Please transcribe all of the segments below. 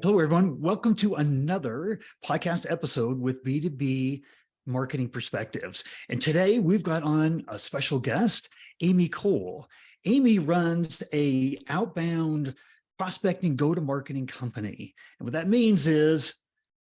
Hello, everyone. Welcome to another podcast episode with B2B Marketing Perspectives. And today we've got on a special guest, Amy Kohl. Amy runs a outbound prospecting go-to-marketing company. And what that means is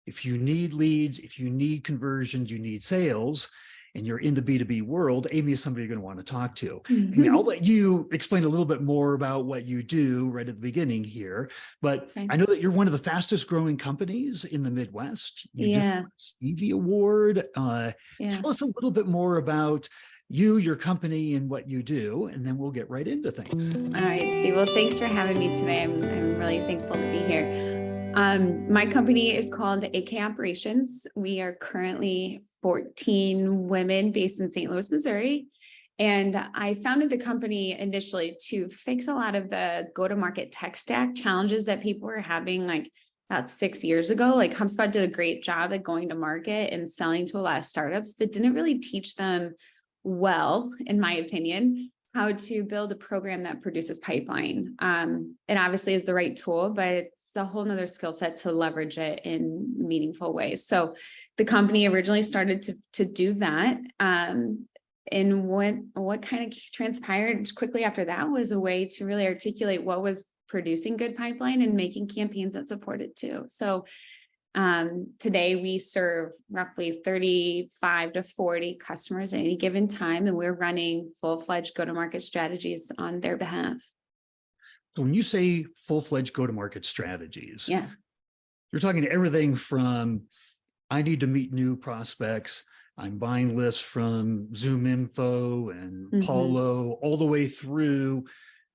if you need leads, if you need conversions, you need sales, and you're in the B2B world, Amy is somebody you're going to want to talk to. Mm-hmm. Amy, I'll let you explain a little bit more about what you do right at the beginning here, but Okay. I know that you're one of the fastest growing companies in the Midwest. You just Yeah. won a Stevie Award. Tell us a little bit more about you, your company, and what you do, and then we'll get right into things. All right, Steve. Well, thanks for having me today. I'm really thankful to be here. My company is called AK Operations. We are currently 14 women based in St. Louis, Missouri. And I founded the company initially to fix a lot of the go-to-market tech stack challenges that people were having like about 6 years ago. Like HubSpot did a great job at going to market and selling to a lot of startups, but didn't really teach them well, in my opinion, how to build a program that produces pipeline. It obviously is the right tool, but it's a whole nother skill set to leverage it in meaningful ways. So the company originally started to do that. And what kind of transpired quickly after that was a way to really articulate what was producing good pipeline and making campaigns that support it too. So today we serve roughly 35 to 40 customers at any given time, and we're running full-fledged go-to-market strategies on their behalf. So when you say full-fledged go-to-market strategies, Yeah. you're talking everything from I need to meet new prospects, I'm buying lists from Zoom Info and Paulo, all the way through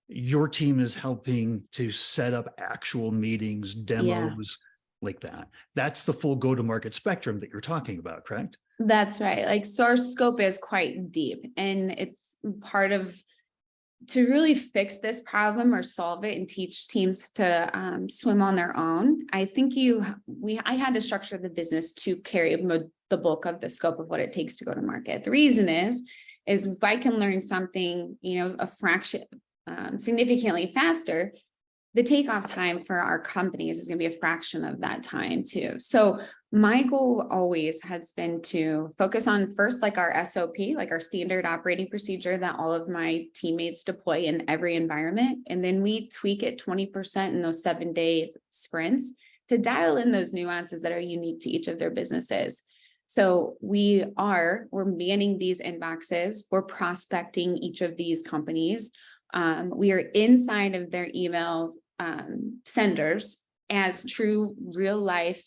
your team is helping to set up actual meetings, demos, like that. That's the full go-to-market spectrum that you're talking about, correct? That's right. Like, so our scope is quite deep, and it's part of to really fix this problem or solve it and teach teams to swim on their own. I think I had to structure the business to carry the bulk of the scope of what it takes to go to market. The reason is if I can learn something, a fraction, significantly faster, the takeoff time for our companies is going to be a fraction of that time too. So my goal always has been to focus on first, like our SOP, like our standard operating procedure that all of my teammates deploy in every environment. And then we tweak it 20% in those 7-day sprints to dial in those nuances that are unique to each of their businesses. So we're manning these inboxes, we're prospecting each of these companies. We are inside of their emails senders as true real life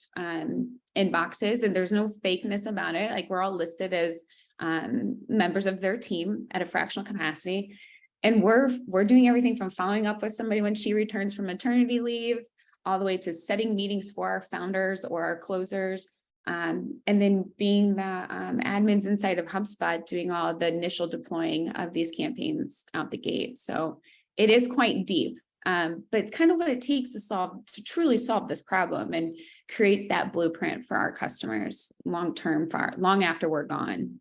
inboxes, and there's no fakeness about it. Like, we're all listed as members of their team at a fractional capacity, and we're doing everything from following up with somebody when she returns from maternity leave, all the way to setting meetings for our founders or our closers, and then being the admins inside of HubSpot doing all the initial deploying of these campaigns out the gate. So it is quite deep. But it's kind of what it takes to truly solve this problem and create that blueprint for our customers long-term, long after we're gone.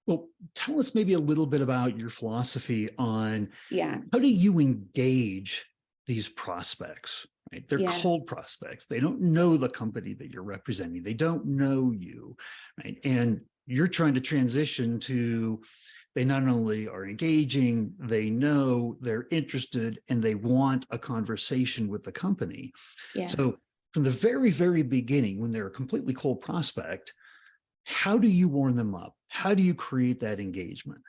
Well, tell us maybe a little bit about your philosophy on how do you engage these prospects, right? They're cold prospects. They don't know the company that you're representing. They don't know you, right? And you're trying to transition to they not only are engaging, they know, they're interested, and they want a conversation with the company. So from the very, very beginning, when they're a completely cold prospect, how do you warm them up? How do you create that engagement?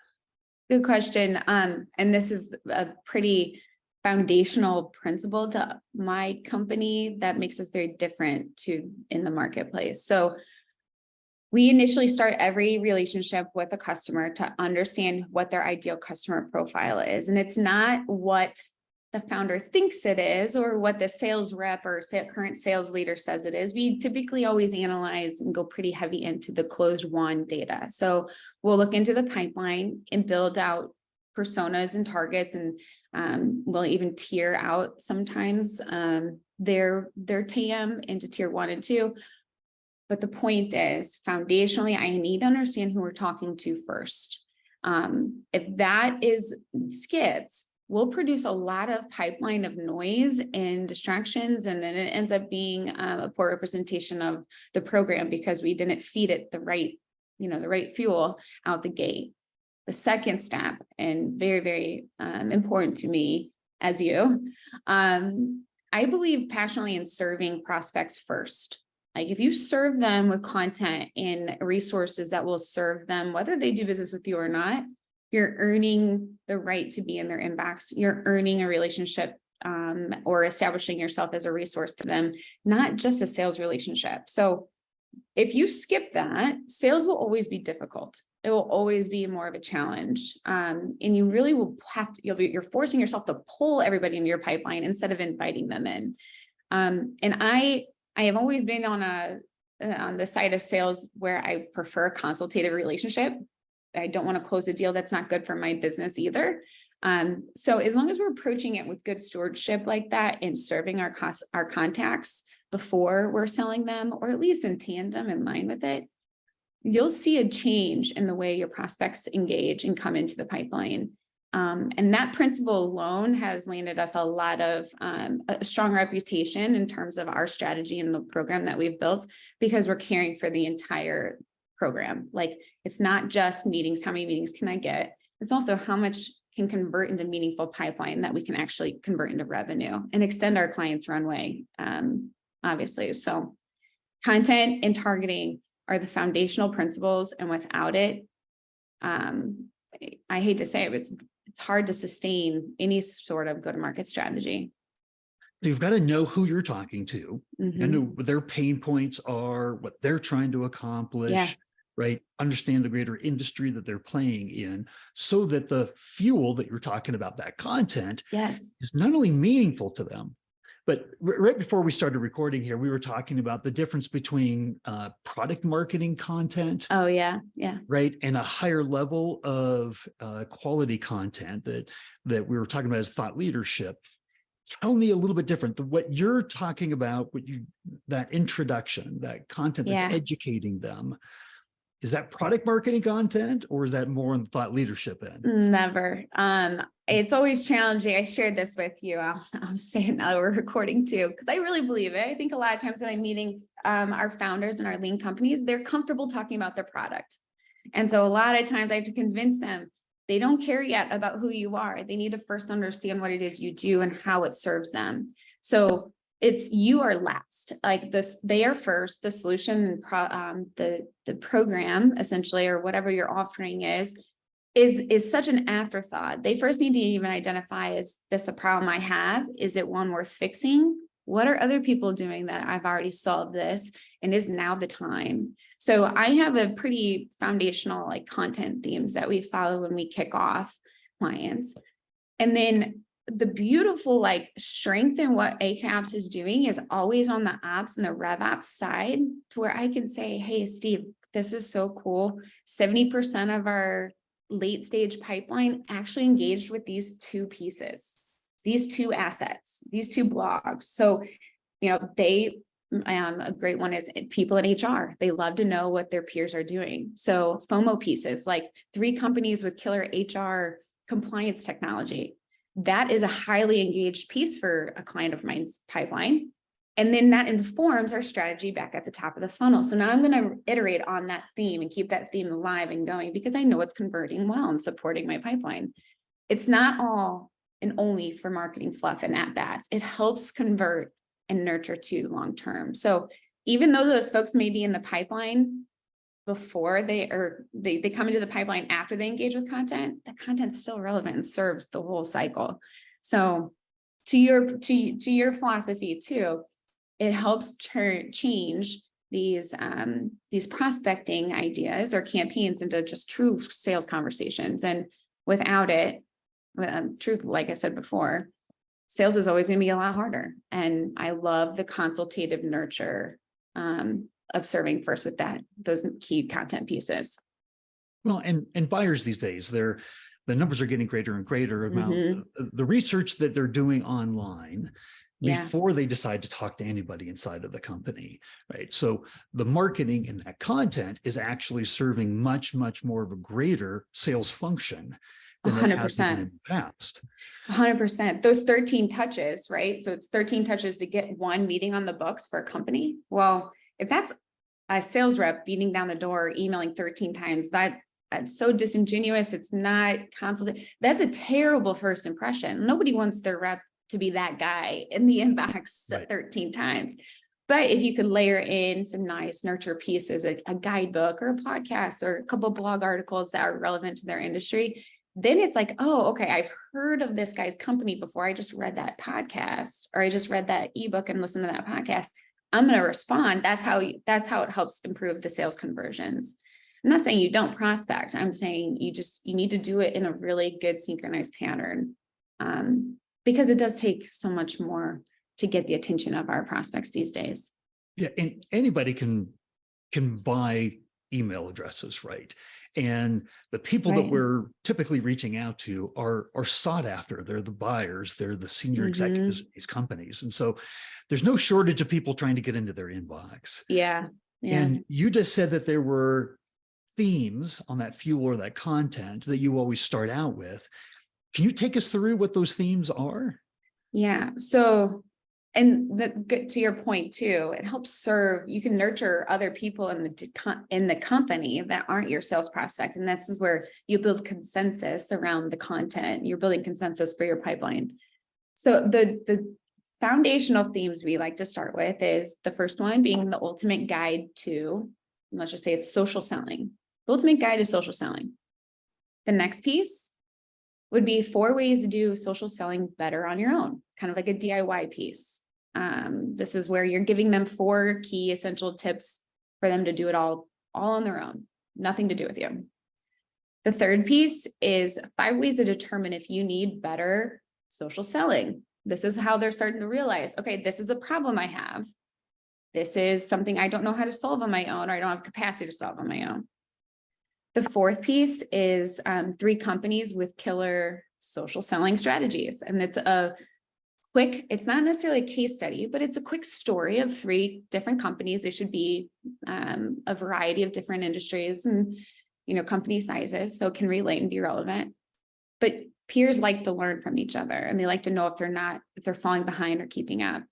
Good question. And this is a pretty foundational principle to my company that makes us very different in the marketplace. So we initially start every relationship with a customer to understand what their ideal customer profile is. And it's not what the founder thinks it is or what the sales rep or current sales leader says it is. We typically always analyze and go pretty heavy into the closed won data. So we'll look into the pipeline and build out personas and targets, and we'll even tier out sometimes their TAM into tier 1 and 2. But the point is, foundationally, I need to understand who we're talking to first. If that is skipped, we'll produce a lot of pipeline of noise and distractions, and then it ends up being a poor representation of the program because we didn't feed it the right fuel out the gate. The second step, and very, very important to me as you, I believe passionately in serving prospects first. Like if you serve them with content and resources that will serve them, whether they do business with you or not, you're earning the right to be in their inbox. You're earning a relationship or establishing yourself as a resource to them, not just a sales relationship. So if you skip that, sales will always be difficult. It will always be more of a challenge. And you really will have to, you're forcing yourself to pull everybody into your pipeline instead of inviting them in. And I have always been on the side of sales where I prefer a consultative relationship. I don't want to close a deal that's not good for my business either. So as long as we're approaching it with good stewardship like that and serving our contacts before we're selling them, or at least in tandem in line with it, you'll see a change in the way your prospects engage and come into the pipeline. And that principle alone has landed us a lot of a strong reputation in terms of our strategy and the program that we've built, because we're caring for the entire program. Like it's not just meetings, how many meetings can I get? It's also how much can convert into meaningful pipeline that we can actually convert into revenue and extend our clients' runway, obviously. So content and targeting are the foundational principles. And without it, I hate to say it, but it's hard to sustain any sort of go-to-market strategy. You've got to know who you're talking to, and know what their pain points are, what they're trying to accomplish, right? Understand the greater industry that they're playing in, so that the fuel that you're talking about, that content, is not only meaningful to them, but right before we started recording here, we were talking about the difference between product marketing content. Oh, yeah. Right. And a higher level of quality content that we were talking about as thought leadership. Tell me a little bit different. What you're talking about, that introduction, that content that's educating them, is that product marketing content, or is that more on the thought leadership end? Never. It's always challenging. I shared this with you. I'll say it now that we're recording too, because I really believe it. I think a lot of times when I'm meeting our founders and our lean companies, they're comfortable talking about their product. And so a lot of times I have to convince them they don't care yet about who you are. They need to first understand what it is you do and how it serves them. So it's you are last, like this, they are first. The solution and the program essentially, or whatever you're offering is such an afterthought. They first need to even identify, is this a problem I have? Is it one worth fixing? What are other people doing that I've already solved this? And is now the time? So I have a pretty foundational like content themes that we follow when we kick off clients. And then the beautiful like strength in what ACAPS is doing is always on the ops and the rev ops side, to where I can say, hey, Steve, this is so cool. 70% of our late stage pipeline actually engaged with these two pieces, these two assets, these two blogs. So, a great one is people in HR. They love to know what their peers are doing. So FOMO pieces, like 3 companies with killer HR compliance technology. That is a highly engaged piece for a client of mine's pipeline. And then that informs our strategy back at the top of the funnel. So now I'm going to iterate on that theme and keep that theme alive and going, because I know it's converting well and supporting my pipeline. It's not all and only for marketing fluff and at bats. It helps convert and nurture too long-term. So even though those folks may be in the pipeline before they come into the pipeline after they engage with content, the content's still relevant and serves the whole cycle. So to your philosophy too, it helps change these prospecting ideas or campaigns into just true sales conversations. And without it, truth, like I said before, sales is always going to be a lot harder. And I love the consultative nurture of serving first with those key content pieces. Well, and buyers these days, the numbers are getting greater and greater amount. The research that they're doing online before they decide to talk to anybody inside of the company, right? So the marketing and that content is actually serving much, much more of a greater sales function. than they have been in the past. 100%. Those 13 touches, right? So it's 13 touches to get one meeting on the books for a company. Well, if that's a sales rep beating down the door, emailing 13 times, that's so disingenuous. It's not consultative. That's a terrible first impression. Nobody wants their rep to be that guy in the inbox Right. 13 times. But if you could layer in some nice nurture pieces, a guidebook or a podcast or a couple of blog articles that are relevant to their industry, then it's like, oh, okay, I've heard of this guy's company before. I just read that podcast, or I just read that ebook and listened to that podcast. I'm going to respond. That's how it helps improve the sales conversions. I'm not saying you don't prospect. I'm saying you need to do it in a really good synchronized pattern, because it does take so much more to get the attention of our prospects these days. Yeah, and anybody can buy email addresses, right? And the people that we're typically reaching out to are sought after. They're the buyers, they're the senior executives of these companies. And so there's no shortage of people trying to get into their inbox. Yeah. And you just said that there were themes on that fuel or that content that you always start out with. Can you take us through what those themes are? Yeah. So, and to your point too, it helps serve, you can nurture other people in the company that aren't your sales prospect. And this is where you build consensus around the content. You're building consensus for your pipeline. So the foundational themes we like to start with is the first one being the ultimate guide to, let's just say it's social selling, the ultimate guide to social selling. The next piece would be 4 ways to do social selling better on your own, kind of like a DIY piece. This is where you're giving them 4 key essential tips for them to do it all on their own, nothing to do with you. The third piece is 5 ways to determine if you need better social selling. This is how they're starting to realize, okay, this is a problem I have. This is something I don't know how to solve on my own, or I don't have capacity to solve on my own. The fourth piece is 3 companies with killer social selling strategies. And it's it's not necessarily a case study, but it's a quick story of 3 different companies. They should be a variety of different industries and, company sizes, so it can relate and be relevant. But peers like to learn from each other, and they like to know if they're falling behind or keeping up.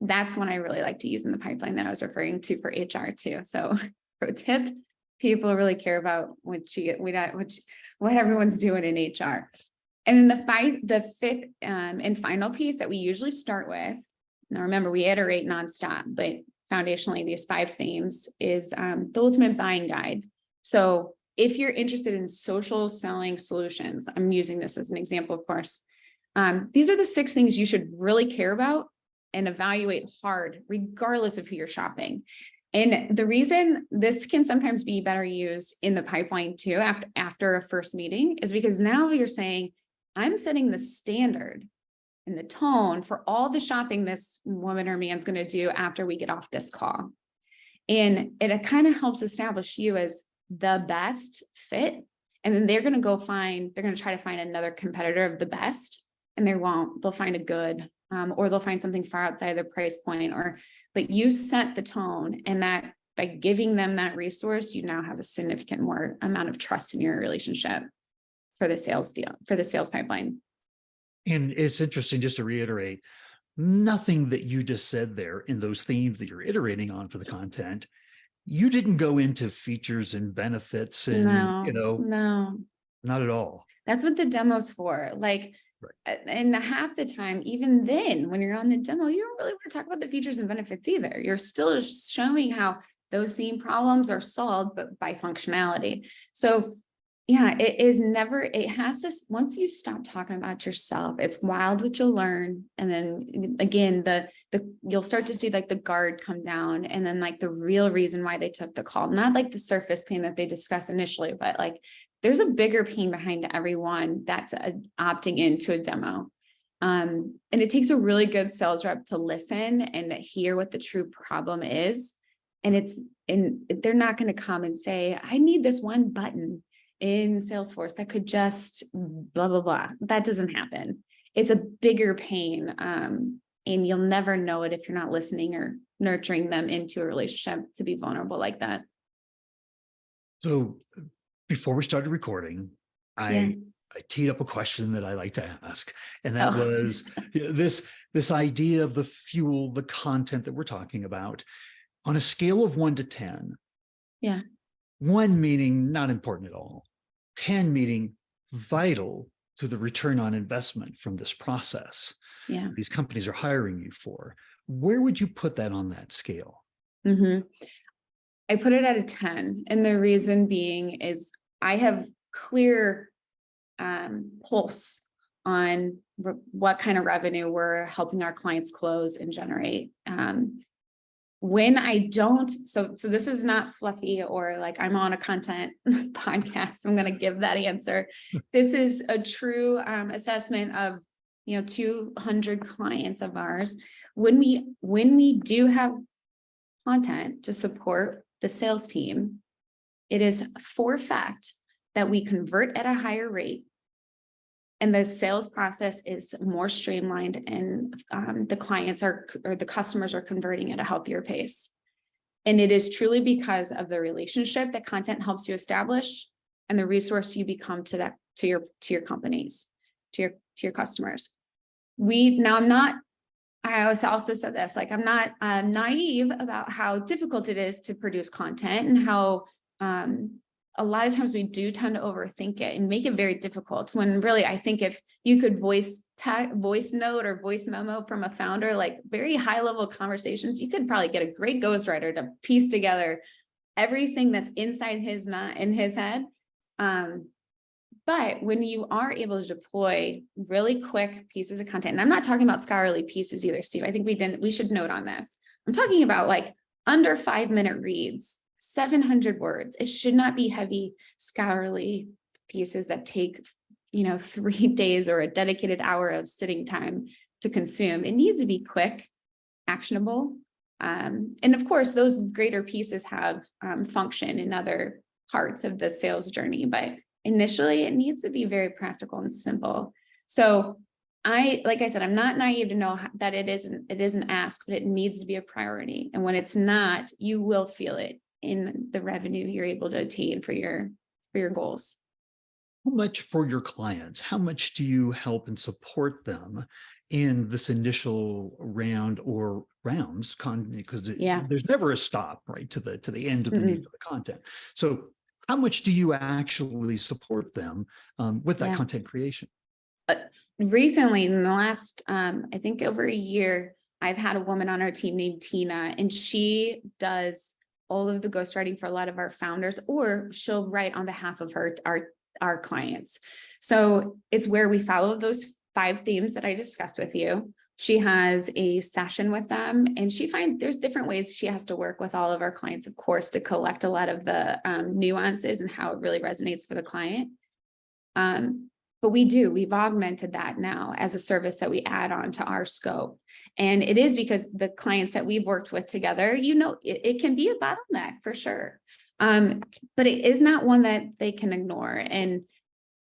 That's one I really like to use in the pipeline that I was referring to for HR too. So pro tip, people really care about what everyone's doing in HR. And then the fifth and final piece that we usually start with, now remember, we iterate nonstop, but foundationally, these 5 themes is the ultimate buying guide. So if you're interested in social selling solutions, I'm using this as an example, of course, these are the 6 things you should really care about and evaluate hard, regardless of who you're shopping. And the reason this can sometimes be better used in the pipeline too, after a first meeting, is because now you're saying, I'm setting the standard and the tone for all the shopping this woman or man's going to do after we get off this call. And it kind of helps establish you as the best fit. And then they're going to try to find another competitor of the best, and they'll find a good, or they'll find something far outside their price point, but you set the tone, and that by giving them that resource, you now have a significant more amount of trust in your relationship for the sales pipeline. And it's interesting, just to reiterate, nothing that you just said there in those themes that you're iterating on for the content, you didn't go into features and benefits and, no, not at all. That's what the demo's for. And half the time, even then, when you're on the demo, you don't really want to talk about the features and benefits either. You're still showing how those same problems are solved, but by functionality. So yeah, it has this, once you stop talking about yourself, it's wild what you'll learn. And then again, you'll start to see the guard come down, and then the real reason why they took the call, not the surface pain that they discussed initially, but there's a bigger pain behind everyone that's opting into a demo. And it takes a really good sales rep to listen and hear what the true problem is. And they're not going to come and say, I need this one button in Salesforce that could just blah, blah, blah. That doesn't happen. It's a bigger pain. And you'll never know it if you're not listening or nurturing them into a relationship to be vulnerable like that. So before we started recording, I I teed up a question that I like to ask, and that Oh, was this idea of the fuel, the content that we're talking about on a scale of 1 to 10. yeah. 1 meaning not important at all, 10 meaning vital to the return on investment from this process. Yeah. These companies are hiring you for. Where would you put that on that scale? I put it at a 10. And the reason being is I have clear pulse on what kind of revenue we're helping our clients close and generate. When I don't, so this is not fluffy or like I'm on a content podcast, I'm going to give that answer. This is a true assessment of, 200 clients of ours. When we do have content to support the sales team, it is for a fact that we convert at a higher rate and the sales process is more streamlined and the clients or the customers are converting at a healthier pace. And it is truly because of the relationship that content helps you establish and the resource you become to your companies, to your customers. I also said this, like, I'm not naive about how difficult it is to produce content and how a lot of times we do tend to overthink it and make it very difficult when really, I think if you could voice note or voice memo from a founder, like very high level conversations, you could probably get a great ghostwriter to piece together everything that's inside his head. But when you are able to deploy really quick pieces of content, and I'm not talking about scholarly pieces either, Steve, I think we should note on this. I'm talking about like under 5-minute reads, 700 words. It should not be heavy scholarly pieces that take, 3 days or a dedicated hour of sitting time to consume. It needs to be quick, actionable. And of course, those greater pieces have function in other parts of the sales journey, but initially it needs to be very practical and simple. So like I said, I'm not naive to know that it isn't asked, but it needs to be a priority. And when it's not, you will feel it in the revenue you're able to attain for your goals. How much for your clients? How much do you help and support them in this initial round or rounds? Because there's never a stop, right, to the end of the need for the content. So how much do you actually support them with that content creation? Recently, in the last, I think over a year, I've had a woman on our team named Tina, and she does all of the ghostwriting for a lot of our founders, or she'll write on behalf of our clients. So it's where we follow those 5 themes that I discussed with you. She has a session with them, and there's different ways she has to work with all of our clients, of course, to collect a lot of the nuances and how it really resonates for the client. But we've augmented that now as a service that we add on to our scope. And it is because the clients that we've worked with together, it can be a bottleneck for sure. But it is not one that they can ignore. And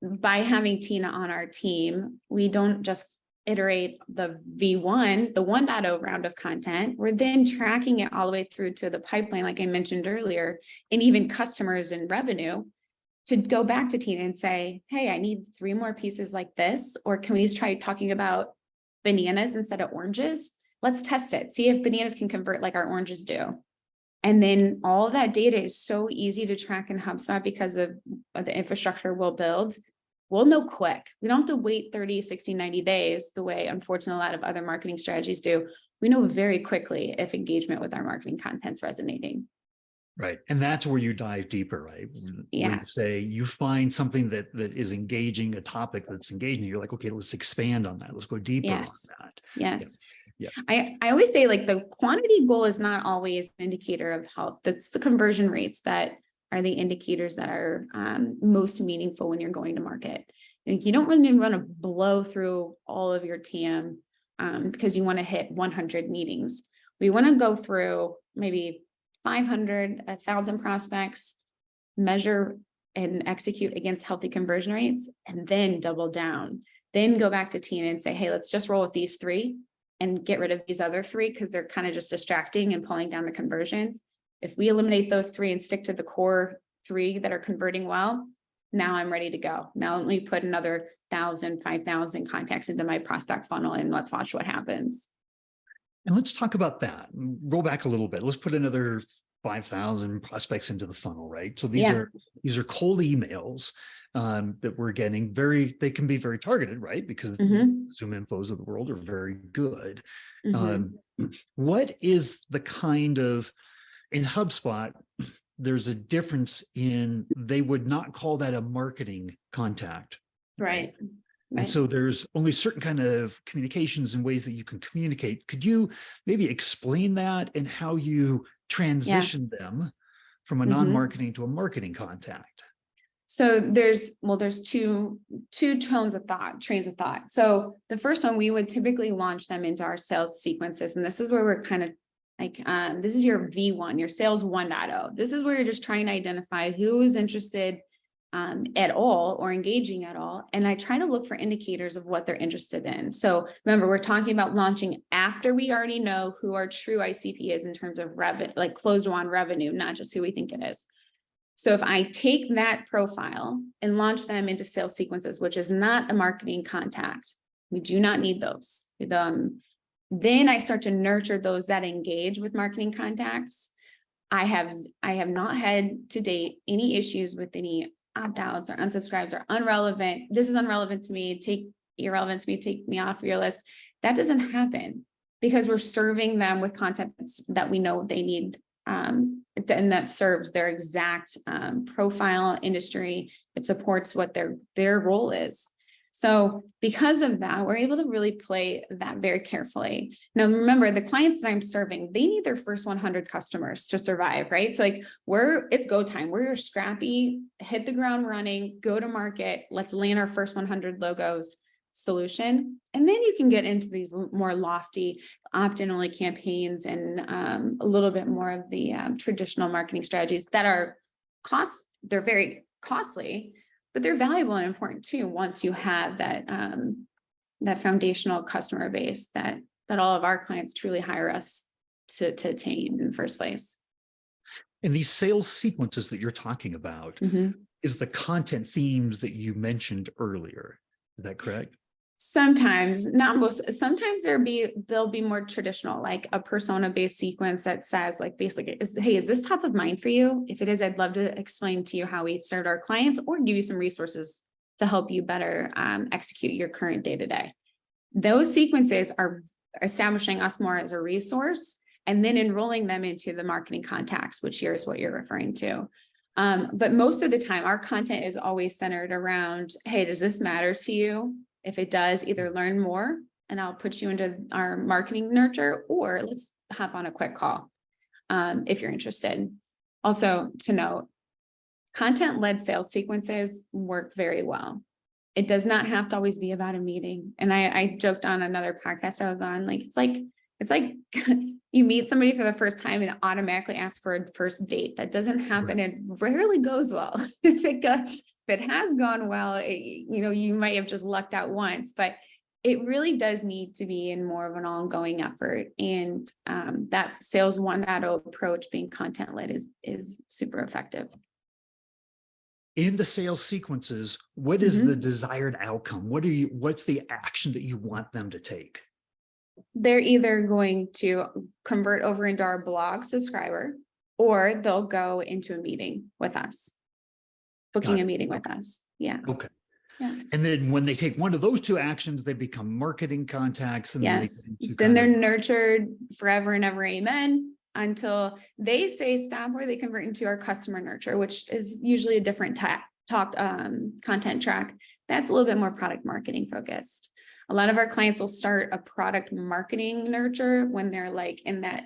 by having Tina on our team, we don't just iterate the V1, the 1.0 round of content. We're then tracking it all the way through to the pipeline, like I mentioned earlier, and even customers and revenue, to go back to Tina and say, hey, I need 3 more pieces like this, or can we just try talking about bananas instead of oranges? Let's test it. See if bananas can convert like our oranges do. And then all of that data is so easy to track in HubSpot because of the infrastructure we'll build. We'll know quick. We don't have to wait 30, 60, 90 days the way, unfortunately, a lot of other marketing strategies do. We know very quickly if engagement with our marketing content's resonating. Right. And that's where you dive deeper, right? Yes. Where you find something that is engaging, a topic that's engaging. You're like, okay, let's expand on that. Let's go deeper on that. Yes. Yeah. I always say, like, the quantity goal is not always an indicator of health. That's the conversion rates that are the indicators that are most meaningful when you're going to market. And you don't really want to blow through all of your TAM because you want to hit 100 meetings. We want to go through maybe 500, 1,000 prospects, measure and execute against healthy conversion rates, and then double down. Then go back to Tina and say, hey, let's just roll with these 3 and get rid of these other 3 because they're kind of just distracting and pulling down the conversions. If we eliminate those 3 and stick to the core 3 that are converting well, now I'm ready to go. Now let me put another 1,000, 5,000 contacts into my prospect funnel and let's watch what happens. And let's talk about that. Roll back a little bit. Let's put another 5,000 prospects into the funnel, right? So these are cold emails that we're getting. They can be very targeted, right? Because Zoom infos of the world are very good. What is the kind of, in HubSpot, there's a difference in, they would not call that a marketing contact. Right. And so there's only certain kind of communications and ways that you can communicate. Could you maybe explain that and how you transition them from a non-marketing to a marketing contact? So there's two trains of thought. So the first one, we would typically launch them into our sales sequences. And this is where we're kind of like, this is your V1, your sales 1.0. This is where you're just trying to identify who is interested at all or engaging at all. And I try to look for indicators of what they're interested in. So remember, we're talking about launching after we already know who our true ICP is in terms of revenue, like closed won revenue, not just who we think it is. So if I take that profile and launch them into sales sequences, which is not a marketing contact, we do not need those. Then I start to nurture those that engage with marketing contacts. I have not had to date any issues with any opt-outs or unsubscribes or irrelevant. This is irrelevant to me. Irrelevant to me. Take me off your list. That doesn't happen because we're serving them with content that we know they need, and that serves their exact profile, industry. It supports what their role is. So because of that, we're able to really play that very carefully. Now, remember, the clients that I'm serving, they need their first 100 customers to survive, right? So like it's go time. We're scrappy, hit the ground running, go to market. Let's land our first 100 logos solution. And then you can get into these more lofty opt-in only campaigns and a little bit more of the traditional marketing strategies that are they're very costly, but they're valuable and important too once you have that foundational customer base that all of our clients truly hire us to attain in the first place. And these sales sequences that you're talking about is the content themes that you mentioned earlier. Is that correct? Sometimes, not most. Sometimes they'll be more traditional, like a persona-based sequence that says, like, basically, hey, is this top of mind for you? If it is, I'd love to explain to you how we've served our clients or give you some resources to help you better execute your current day-to-day. Those sequences are establishing us more as a resource and then enrolling them into the marketing contacts, which here is what you're referring to. But most of the time, our content is always centered around, hey, does this matter to you? If it does, either learn more and I'll put you into our marketing nurture, or let's hop on a quick call if you're interested. Also to note, content-led sales sequences work very well. It does not have to always be about a meeting. And I joked on another podcast I was on, like, it's like you meet somebody for the first time and automatically ask for a first date. That doesn't happen. It rarely goes well. If it has gone well, you might have just lucked out once, but it really does need to be in more of an ongoing effort. And that sales 1.0 approach, being content led, is super effective. In the sales sequences, what is the desired outcome? What's the action that you want them to take? They're either going to convert over into our blog subscriber, or they'll go into a meeting with us, booking a meeting with us. Yeah. Okay. Yeah. And then when they take one of those two actions, they become marketing contacts. And then they're nurtured forever and ever. Amen. Until they say stop, where they convert into our customer nurture, which is usually a different content track. That's a little bit more product marketing focused. A lot of our clients will start a product marketing nurture when they're like in that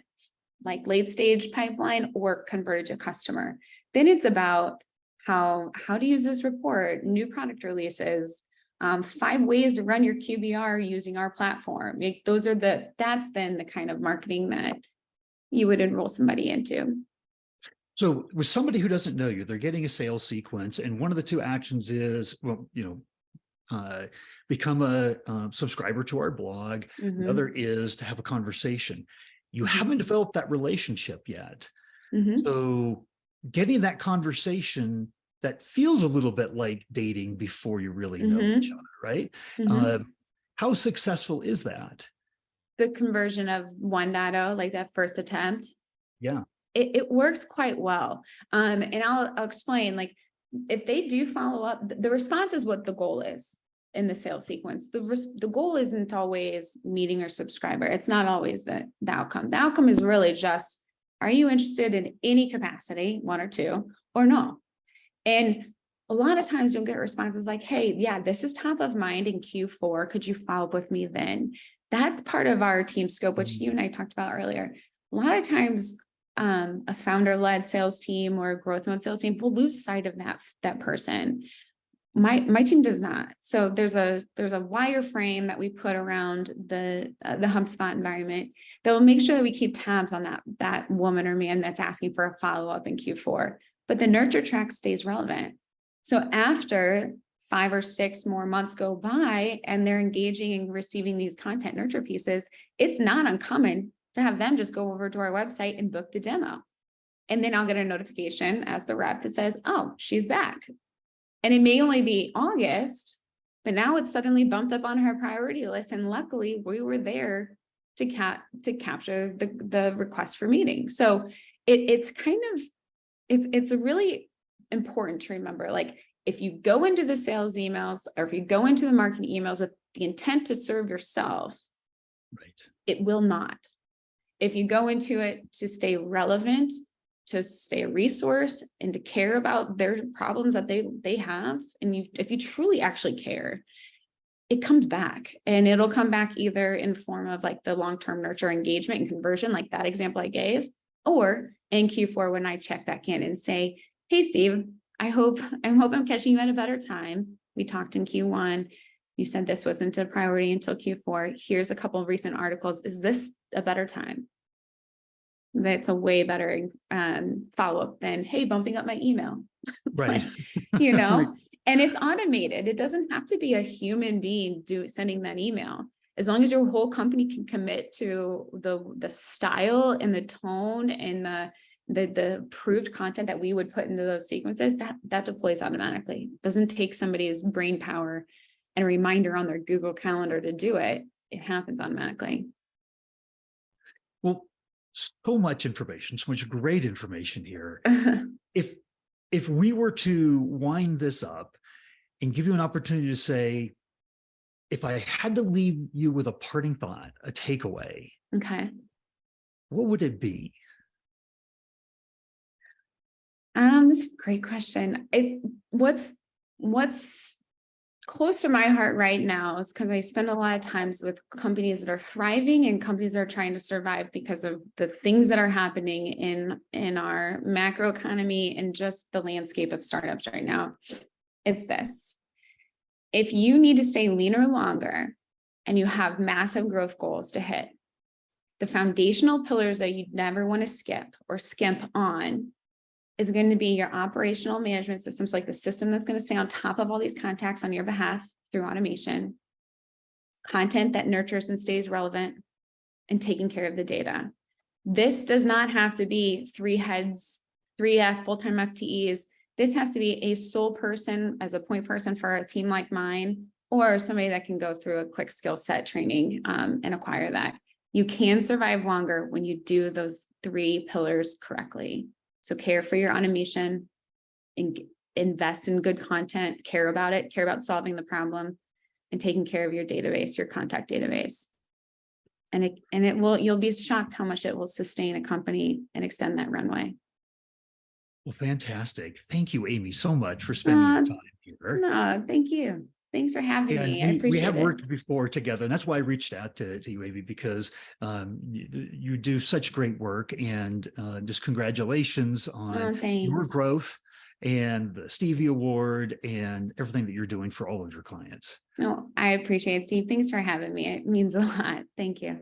like late stage pipeline or converted to customer. Then it's about how to use this report, new product releases, 5 ways to run your QBR using our platform. That's then the kind of marketing that you would enroll somebody into. So with somebody who doesn't know you, they're getting a sales sequence, and one of the two actions is, become a subscriber to our blog. The other is to have a conversation. You haven't developed that relationship yet. So getting that conversation that feels a little bit like dating before you really know each other, right? How successful is that? The conversion of 1.0, like that first attempt. Yeah. It works quite well. And I'll explain, like, if they do follow up, the response is what the goal is in the sales sequence. The goal isn't always meeting or subscriber. It's not always the outcome. The outcome is really just, are you interested in any capacity, one or two, or no? And a lot of times you'll get responses like, hey, yeah, this is top of mind in Q4. Could you follow up with me then? That's part of our team scope, which you and I talked about earlier. A lot of times, a founder-led sales team or a growth mode sales team will lose sight of that person. My team does not. So there's a wireframe that we put around the HubSpot environment that will make sure that we keep tabs on that woman or man that's asking for a follow-up in Q4. But the nurture track stays relevant. So after 5 or 6 more months go by and they're engaging and receiving these content nurture pieces, it's not uncommon to have them just go over to our website and book the demo. And then I'll get a notification as the rep that says, oh, she's back. And it may only be August, but now it's suddenly bumped up on her priority list. And luckily we were there to capture the request for meeting. So it's really important to remember, like, if you go into the sales emails or if you go into the marketing emails with the intent to serve yourself, right, it will not. If you go into it to stay relevant, to stay a resource, and to care about their problems that they have, and if you truly actually care, it comes back, and it'll come back either in form of like the long-term nurture engagement and conversion, like that example I gave, or in Q4 when I check back in and say, hey, Steve, I hope I'm catching you at a better time. We talked in Q1. You said this wasn't a priority until Q4. Here's a couple of recent articles. Is this a better time? That's a way better follow-up than, hey, bumping up my email. Right. Right. And it's automated. It doesn't have to be a human being sending that email. As long as your whole company can commit to the style and the tone and the approved content that we would put into those sequences, that deploys automatically. It doesn't take somebody's brain power and a reminder on their Google Calendar to do it. It happens automatically. Well, so much information, so much great information here. If we were to wind this up and give you an opportunity to say, if I had to leave you with a parting thought, a takeaway, okay, what would it be? That's a great question. What's close to my heart right now is because I spend a lot of times with companies that are thriving and companies that are trying to survive because of the things that are happening in our macro economy and just the landscape of startups right now. It's this: if you need to stay leaner longer and you have massive growth goals to hit, the foundational pillars that you never want to skip or skimp on is going to be your operational management systems, like the system that's going to stay on top of all these contacts on your behalf through automation, content that nurtures and stays relevant, and taking care of the data. This does not have to be 3 heads, 3 full-time FTEs. This has to be a sole person as a point person for a team like mine, or somebody that can go through a quick skill set training and acquire that. You can survive longer when you do those 3 pillars correctly. So care for your automation, invest in good content, care about it, care about solving the problem, and taking care of your database, your contact database. And you'll be shocked how much it will sustain a company and extend that runway. Well, fantastic. Thank you, Amy, so much for spending your time here. No, thank you. Thanks for having me. I appreciate it. We have worked before together, and that's why I reached out to you, Amy, because you do such great work, and just congratulations on your growth and the Stevie Award and everything that you're doing for all of your clients. No, I appreciate it, Steve. Thanks for having me. It means a lot. Thank you.